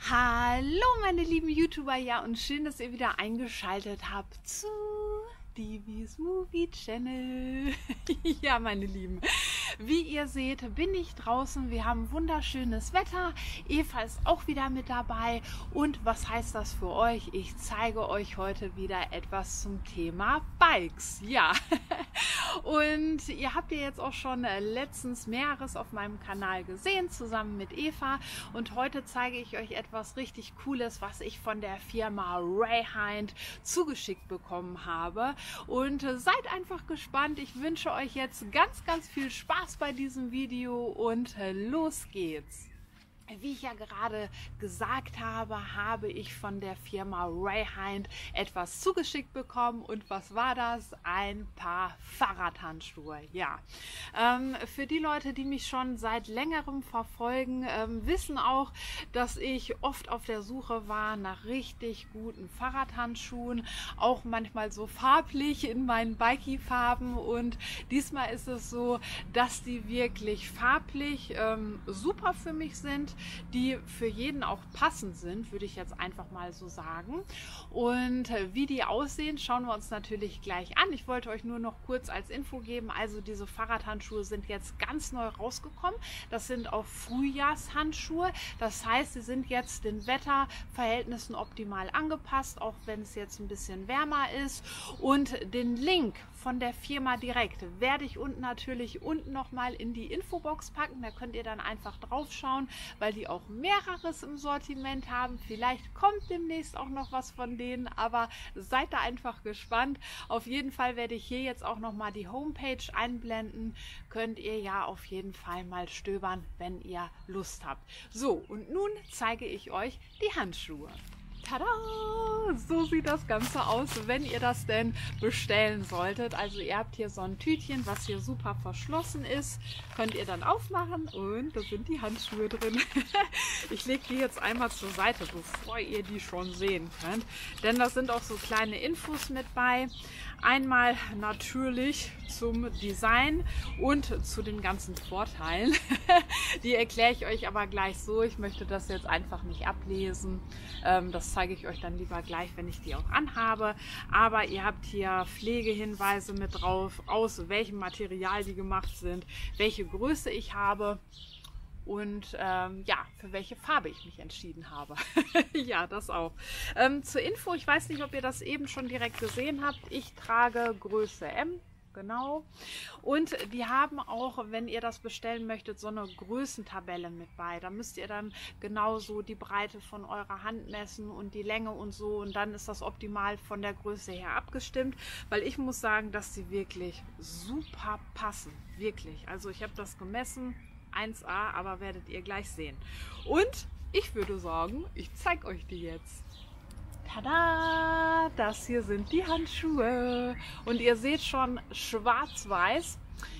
Hallo meine lieben YouTuber, ja, und schön, dass ihr wieder eingeschaltet habt zu Divis Movie Channel. Ja, meine Lieben, wie ihr seht, bin ich draußen. Wir haben wunderschönes Wetter. Eva ist auch wieder mit dabei. Und was heißt das für euch? Ich zeige euch heute wieder etwas zum Thema Bikes. Ja, und ihr habt ja jetzt auch schon letztens mehreres auf meinem Kanal gesehen, zusammen mit Eva. Und heute zeige ich euch etwas richtig Cooles, was ich von der Firma Rayhind zugeschickt bekommen habe. Und seid einfach gespannt. Ich wünsche euch jetzt ganz viel Spaß bei diesem Video und los geht's. Wie ich ja gerade gesagt habe, habe ich von der Firma Rayhind etwas zugeschickt bekommen. Und was war das? Ein paar Fahrradhandschuhe. Ja, für die Leute, die mich schon seit längerem verfolgen, wissen auch, dass ich oft auf der Suche war nach richtig guten Fahrradhandschuhen. Auch manchmal so farblich in meinen Bikey-Farben. Und diesmal ist es so, dass die wirklich farblich super für mich sind, die für jeden auch passend sind, würde ich jetzt einfach mal so sagen. Und wie die aussehen, schauen wir uns natürlich gleich an. Ich wollte euch nur noch kurz als Info geben, also diese Fahrradhandschuhe sind jetzt ganz neu rausgekommen. Das sind auch Frühjahrshandschuhe. Das heißt, sie sind jetzt den Wetterverhältnissen optimal angepasst, auch wenn es jetzt ein bisschen wärmer ist. Und den Link von der Firma direkt werde ich natürlich unten nochmal in die Infobox packen. Da könnt ihr dann einfach drauf schauen, weil die auch mehreres im Sortiment haben. Vielleicht kommt demnächst auch noch was von denen, aber seid da einfach gespannt. Auf jeden Fall werde ich hier jetzt auch nochmal die Homepage einblenden. Könnt ihr ja auf jeden Fall mal stöbern, wenn ihr Lust habt. So, und nun zeige ich euch die Handschuhe. Tada! So sieht das Ganze aus, wenn ihr das denn bestellen solltet. Also ihr habt hier so ein Tütchen, was hier super verschlossen ist. Könnt ihr dann aufmachen und da sind die Handschuhe drin. Ich lege die jetzt einmal zur Seite, bevor ihr die schon sehen könnt. Denn da sind auch so kleine Infos mit bei. Einmal natürlich zum Design und zu den ganzen Vorteilen. Die erkläre ich euch aber gleich so. Ich möchte das jetzt einfach nicht ablesen. Das zeige ich euch dann lieber gleich, wenn ich die auch anhabe. Aber ihr habt hier Pflegehinweise mit drauf, aus welchem Material die gemacht sind, welche Größe ich habe. Und ja, für welche Farbe ich mich entschieden habe. Ja, das auch. Zur Info, ich weiß nicht, ob ihr das eben schon direkt gesehen habt. Ich trage Größe M. Genau. Und die haben auch, wenn ihr das bestellen möchtet, so eine Größentabelle mit bei. Da müsst ihr dann genauso die Breite von eurer Hand messen und die Länge und so. Und dann ist das optimal von der Größe her abgestimmt. Weil ich muss sagen, dass sie wirklich super passen. Wirklich. Also ich habe das gemessen. 1A, aber werdet ihr gleich sehen. Und ich würde sagen, ich zeige euch die jetzt. Tada! Das hier sind die Handschuhe. Und ihr seht schon schwarz-weiß.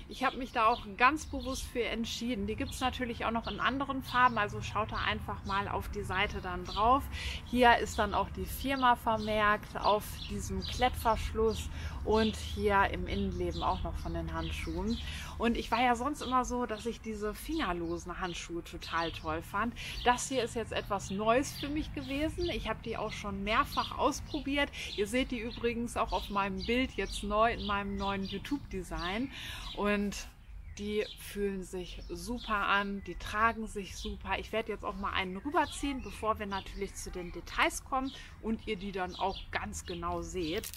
Ich habe mich da auch ganz bewusst für entschieden. Die gibt es natürlich auch noch in anderen Farben, also schaut da einfach mal auf die Seite dann drauf. Hier ist dann auch die Firma vermerkt auf diesem Klettverschluss und hier im Innenleben auch noch von den Handschuhen. Und ich war ja sonst immer so, dass ich diese fingerlosen Handschuhe total toll fand. Das hier ist jetzt etwas Neues für mich gewesen. Ich habe die auch schon mehrfach ausprobiert. Ihr seht die übrigens auch auf meinem Bild jetzt neu in meinem neuen YouTube-Design. Und die fühlen sich super an, die tragen sich super. Ich werde jetzt auch mal einen rüberziehen, bevor wir natürlich zu den Details kommen und ihr die dann auch ganz genau seht.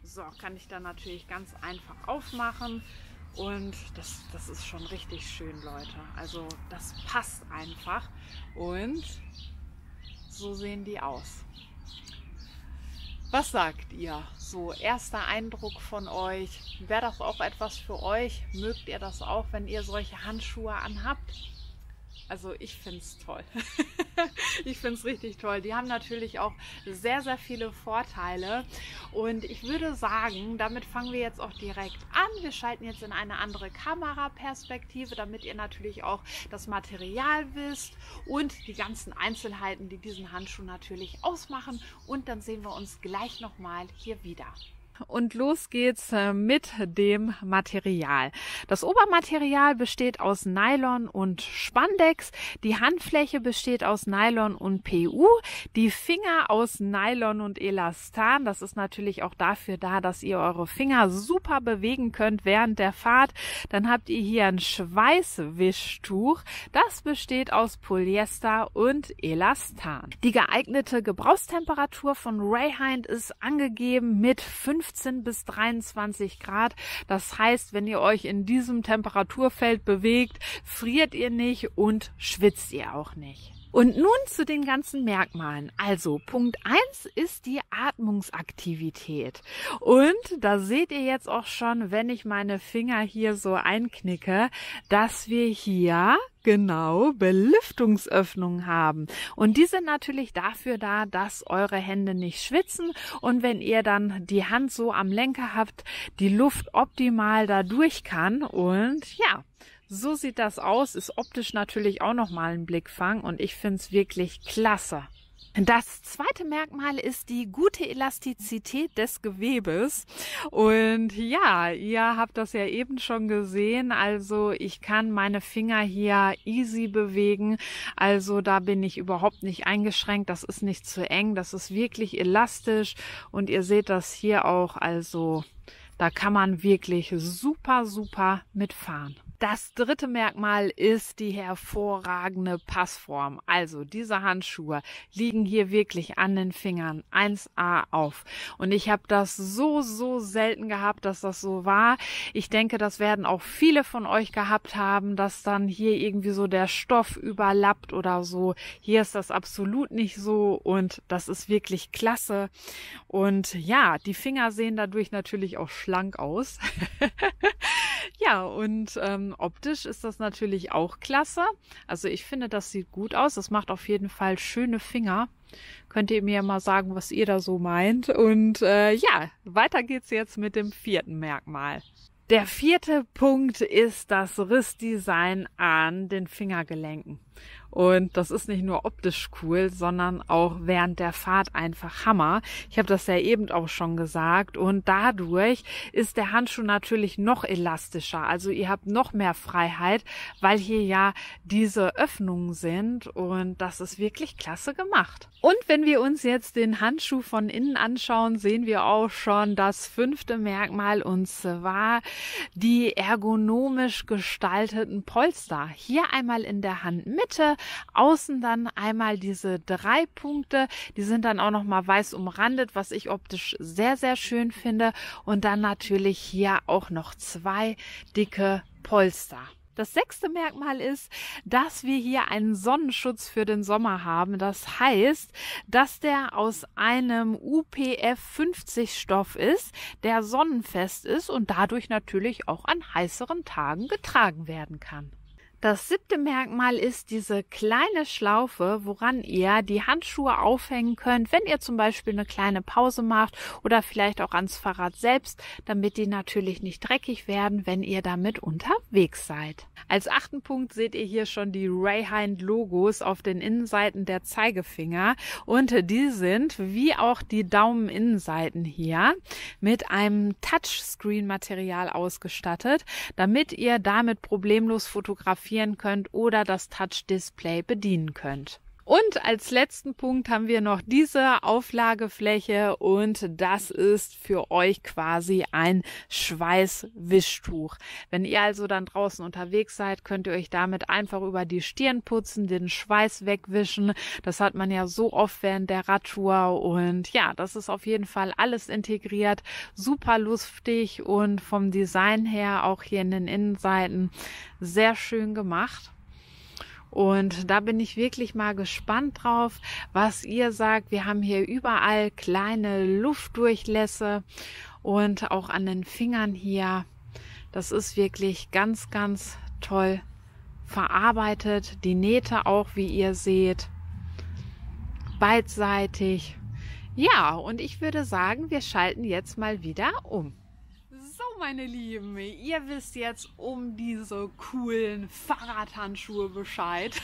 So, kann ich dann natürlich ganz einfach aufmachen. Und das ist schon richtig schön, Leute. Also das passt einfach. Und so sehen die aus. Was sagt ihr? So, erster Eindruck von euch. Wäre das auch etwas für euch? Mögt ihr das auch, wenn ihr solche Handschuhe anhabt? Also ich finde es toll. Ich finde es richtig toll. Die haben natürlich auch sehr viele Vorteile. Und ich würde sagen, damit fangen wir jetzt auch direkt an. Wir schalten jetzt in eine andere Kameraperspektive, damit ihr natürlich auch das Material wisst und die ganzen Einzelheiten, die diesen Handschuh natürlich ausmachen. Und dann sehen wir uns gleich nochmal hier wieder. Und los geht's mit dem Material. Das Obermaterial besteht aus Nylon und Spandex. Die Handfläche besteht aus Nylon und PU. Die Finger aus Nylon und Elastan. Das ist natürlich auch dafür da, dass ihr eure Finger super bewegen könnt während der Fahrt. Dann habt ihr hier ein Schweißwischtuch. Das besteht aus Polyester und Elastan. Die geeignete Gebrauchstemperatur von Rayhind ist angegeben mit 15 bis 23 Grad. Das heißt, wenn ihr euch in diesem Temperaturfeld bewegt, friert ihr nicht und schwitzt ihr auch nicht. Und nun zu den ganzen Merkmalen. Also Punkt 1 ist die Atmungsaktivität. Und da seht ihr jetzt auch schon, wenn ich meine Finger hier so einknicke, dass wir hier genau Belüftungsöffnungen haben. Und die sind natürlich dafür da, dass eure Hände nicht schwitzen. Und wenn ihr dann die Hand so am Lenker habt, die Luft optimal da durch kann. Und ja, so sieht das aus, ist optisch natürlich auch nochmal ein Blickfang und ich finde es wirklich klasse. Das zweite Merkmal ist die gute Elastizität des Gewebes. Und ja, ihr habt das ja eben schon gesehen. Also ich kann meine Finger hier easy bewegen. Also da bin ich überhaupt nicht eingeschränkt. Das ist nicht zu eng. Das ist wirklich elastisch. Und ihr seht das hier auch. Also da kann man wirklich super, super mitfahren. Das dritte Merkmal ist die hervorragende Passform. Also diese Handschuhe liegen hier wirklich an den Fingern 1A auf. Und ich habe das so selten gehabt, dass das so war. Ich denke, das werden auch viele von euch gehabt haben, dass dann hier irgendwie so der Stoff überlappt oder so. Hier ist das absolut nicht so und das ist wirklich klasse. Und ja, die Finger sehen dadurch natürlich auch schlank aus. Ja, und optisch ist das natürlich auch klasse. Also ich finde, das sieht gut aus. Das macht auf jeden Fall schöne Finger. Könnt ihr mir mal sagen, was ihr da so meint. Und ja, weiter geht's jetzt mit dem vierten Merkmal. Der vierte Punkt ist das Rissdesign an den Fingergelenken. Und das ist nicht nur optisch cool, sondern auch während der Fahrt einfach Hammer. Ich habe das ja eben auch schon gesagt. Und dadurch ist der Handschuh natürlich noch elastischer. Also ihr habt noch mehr Freiheit, weil hier ja diese Öffnungen sind. Und das ist wirklich klasse gemacht. Und wenn wir uns jetzt den Handschuh von innen anschauen, sehen wir auch schon das fünfte Merkmal. Und zwar die ergonomisch gestalteten Polster. Hier einmal in der Handmitte. Außen dann einmal diese 3 Punkte, die sind dann auch nochmal weiß umrandet, was ich optisch sehr, sehr schön finde. Und dann natürlich hier auch noch 2 dicke Polster. Das sechste Merkmal ist, dass wir hier einen Sonnenschutz für den Sommer haben. Das heißt, dass der aus einem UPF 50 Stoff ist, der sonnenfest ist und dadurch natürlich auch an heißeren Tagen getragen werden kann. Das siebte Merkmal ist diese kleine Schlaufe, woran ihr die Handschuhe aufhängen könnt, wenn ihr zum Beispiel eine kleine Pause macht oder vielleicht auch ans Fahrrad selbst, damit die natürlich nicht dreckig werden, wenn ihr damit unterwegs seid. Als 8. Punkt seht ihr hier schon die Rayhind Logos auf den Innenseiten der Zeigefinger und die sind, wie auch die Daumeninnenseiten hier, mit einem Touchscreen-Material ausgestattet, damit ihr damit problemlos fotografieren könnt oder das Touch-Display bedienen könnt. Und als letzten Punkt haben wir noch diese Auflagefläche und das ist für euch quasi ein Schweißwischtuch. Wenn ihr also dann draußen unterwegs seid, könnt ihr euch damit einfach über die Stirn putzen, den Schweiß wegwischen. Das hat man ja so oft während der Radtour und ja, das ist auf jeden Fall alles integriert, super lustig und vom Design her auch hier in den Innenseiten sehr schön gemacht. Und da bin ich wirklich mal gespannt drauf, was ihr sagt. Wir haben hier überall kleine Luftdurchlässe und auch an den Fingern hier. Das ist wirklich ganz, ganz toll verarbeitet. Die Nähte auch, wie ihr seht, beidseitig. Ja, und ich würde sagen, wir schalten jetzt mal wieder um. So, meine Lieben, ihr wisst jetzt um diese coolen Fahrradhandschuhe Bescheid.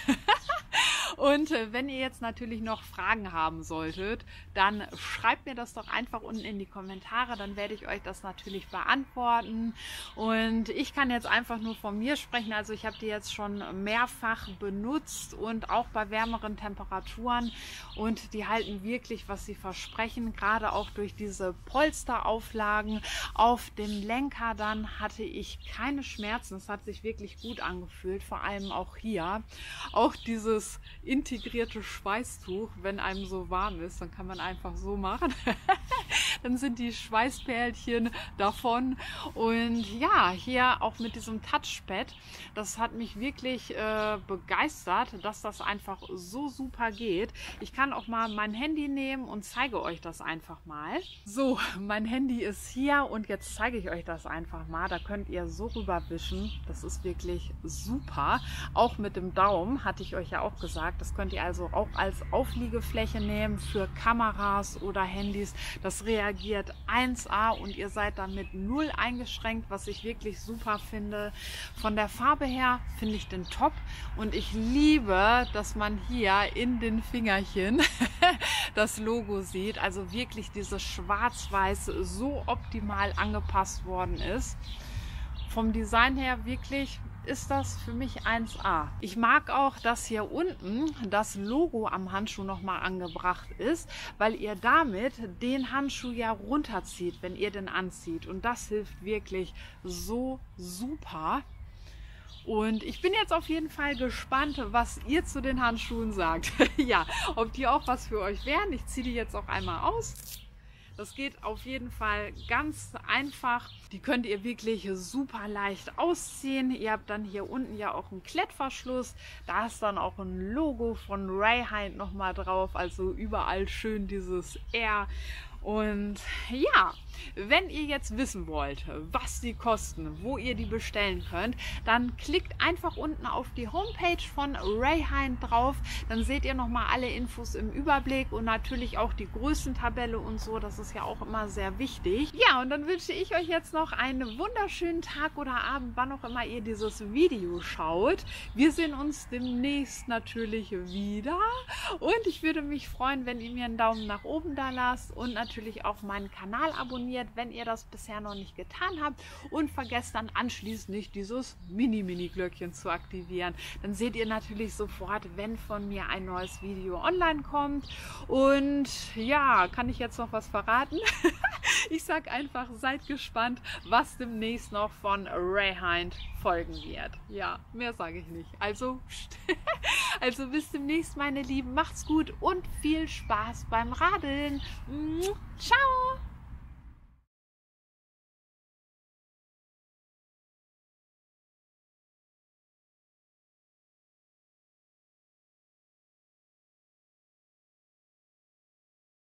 Und wenn ihr jetzt natürlich noch Fragen haben solltet, dann schreibt mir das doch einfach unten in die Kommentare, dann werde ich euch das natürlich beantworten. Und ich kann jetzt einfach nur von mir sprechen, also ich habe die jetzt schon mehrfach benutzt und auch bei wärmeren Temperaturen und die halten wirklich, was sie versprechen, gerade auch durch diese Polsterauflagen auf dem Lenker. Dann hatte ich keine Schmerzen, es hat sich wirklich gut angefühlt, vor allem auch hier. Auch dieses integrierte Schweißtuch, wenn einem so warm ist, dann kann man einfach so machen. Dann sind die Schweißperlchen davon. Und ja, hier auch mit diesem Touchpad, das hat mich wirklich begeistert, dass das einfach so super geht. Ich kann auch mal mein Handy nehmen und zeige euch das einfach mal. So, mein Handy ist hier und jetzt zeige ich euch das einfach mal. Da könnt ihr so rüberwischen. Das ist wirklich super. Auch mit dem Daumen, hatte ich euch ja auch gesagt. Das könnt ihr also auch als Aufliegefläche nehmen für Kameras oder Handys. Das reagiert 1A und ihr seid damit null eingeschränkt, was ich wirklich super finde. Von der Farbe her finde ich den top und ich liebe, dass man hier in den Fingerchen das Logo sieht. Also wirklich dieses Schwarz-Weiß so optimal angepasst worden ist. Vom Design her wirklich ist das für mich 1A. Ich mag auch, dass hier unten das Logo am Handschuh nochmal angebracht ist, weil ihr damit den Handschuh ja runterzieht, wenn ihr den anzieht. Und das hilft wirklich so super. Und ich bin jetzt auf jeden Fall gespannt, was ihr zu den Handschuhen sagt. Ja, ob die auch was für euch wären. Ich ziehe die jetzt auch einmal aus. Das geht auf jeden Fall ganz einfach. Die könnt ihr wirklich super leicht ausziehen. Ihr habt dann hier unten ja auch einen Klettverschluss. Da ist dann auch ein Logo von Rayhind nochmal drauf. Also überall schön dieses R. Und ja, wenn ihr jetzt wissen wollt, was die kosten, wo ihr die bestellen könnt, dann klickt einfach unten auf die Homepage von Rayhind drauf. Dann seht ihr nochmal alle Infos im Überblick und natürlich auch die Größentabelle und so. Das ist ja auch immer sehr wichtig. Ja, und dann wünsche ich euch jetzt noch einen wunderschönen Tag oder Abend, wann auch immer ihr dieses Video schaut. Wir sehen uns demnächst natürlich wieder. Und ich würde mich freuen, wenn ihr mir einen Daumen nach oben da lasst und natürlich auch meinen Kanal abonniert, wenn ihr das bisher noch nicht getan habt, und vergesst dann anschließend nicht dieses Mini-Glöckchen zu aktivieren. Dann seht ihr natürlich sofort, wenn von mir ein neues Video online kommt. Und ja, kann ich jetzt noch was verraten? Ich sag einfach, seid gespannt, was demnächst noch von Rayhind folgen wird. Ja, mehr sage ich nicht. Also bis demnächst, meine Lieben. Macht's gut und viel Spaß beim Radeln. Ciao!